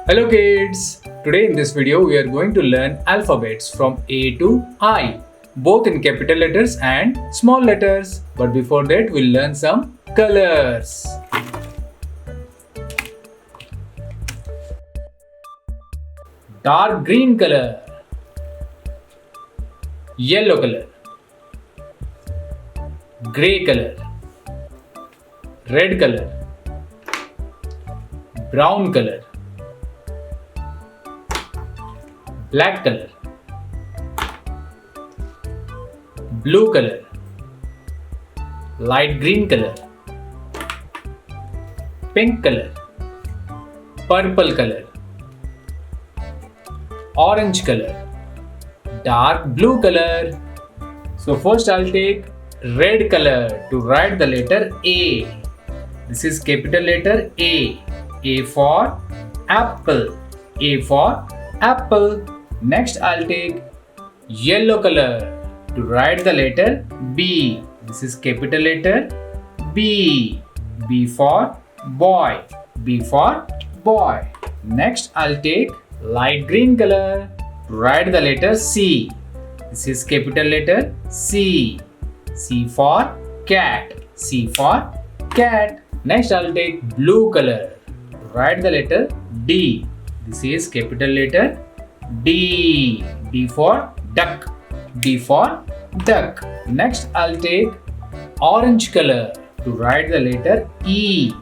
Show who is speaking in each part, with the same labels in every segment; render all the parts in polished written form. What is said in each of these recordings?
Speaker 1: Hello kids! Today in this video we are going to learn alphabets from A to I, both in capital letters and small letters. But before that we'll learn some colors. Dark green color, yellow color, grey color, red color, brown color, black color, blue color, light green color, pink color, purple color, orange color, dark blue color. So first I'll take red color to write the letter A. This is capital letter A. A for apple. A for apple. Next I'll take yellow color to write the letter B. This is capital letter B. B for boy. B for boy. Next I'll take light green color to write the letter C. This is capital letter C. C for cat. C for cat. Next I'll take blue color to write the letter D. This is capital letter D. D for duck. D for duck. Next I'll take orange color to write the letter E.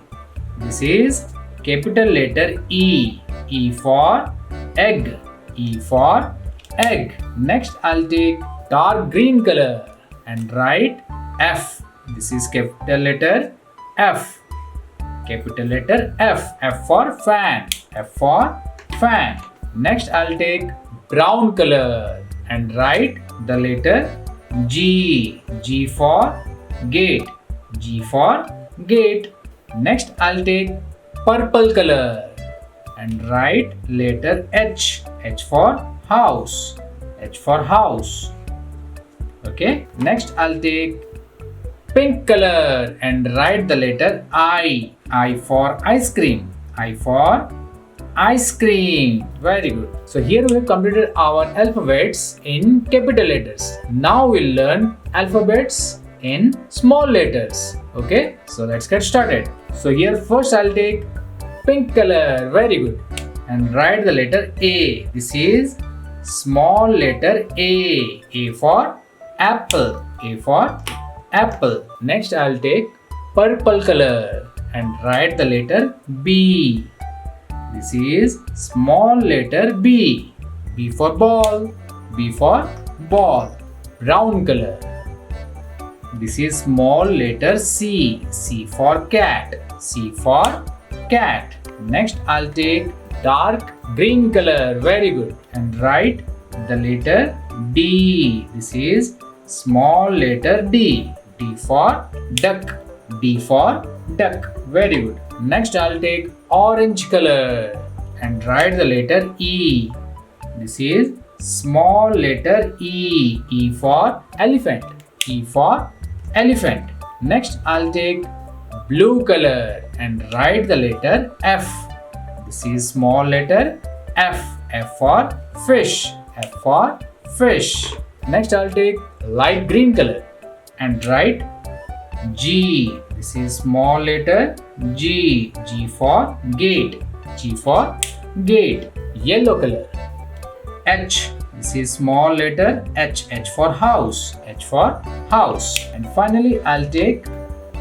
Speaker 1: This is capital letter E. E for egg. E for egg. Next I'll take dark green color and write F. This is capital letter F. Capital letter F. F for fan. F for fan. Next I'll take brown color and write the letter G. G for gate. G for gate. Next I'll take purple color and write letter H. H for house. H for house. Okay. Next I'll take pink color and write the letter I. I for ice cream. I for ice cream. Very good. So here we have completed our alphabets in capital letters. Now we'll learn alphabets in small letters. Okay. So let's get started. So here first I'll take pink color. Very good. And write the letter A. This is small letter A. A for apple. A for apple. Next I'll take purple color and write the letter B. This is small letter B. B for ball. B for ball. Brown color. This is small letter C. C for cat. C for cat. Next I'll take dark green color. Very good. And write the letter D. This is small letter D. D for duck. D for duck. Very good. Next I'll take orange color and write the letter E. This is small letter E. E for elephant. E for elephant. Next I'll take blue color and write the letter F. This is small letter F. F for fish. F for fish. Next I'll take light green color and write G. This is small letter G. G for gate. G for gate. Yellow color. H. This is small letter H. H for house. H for house. And finally I'll take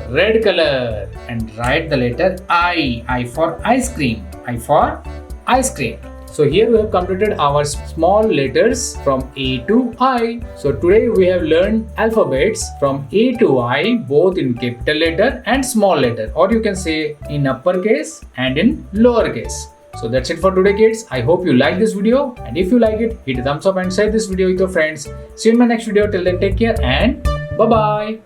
Speaker 1: red color and write the letter I. I for ice cream. I for ice cream. So here we have completed our small letters from A to I. So today we have learned alphabets from A to I both in capital letter and small letter, or you can say in uppercase and in lowercase. So that's it for today kids. I hope you like this video, and if you like it, hit a thumbs up and share this video with your friends. See you in my next video. Till then, take care and bye bye.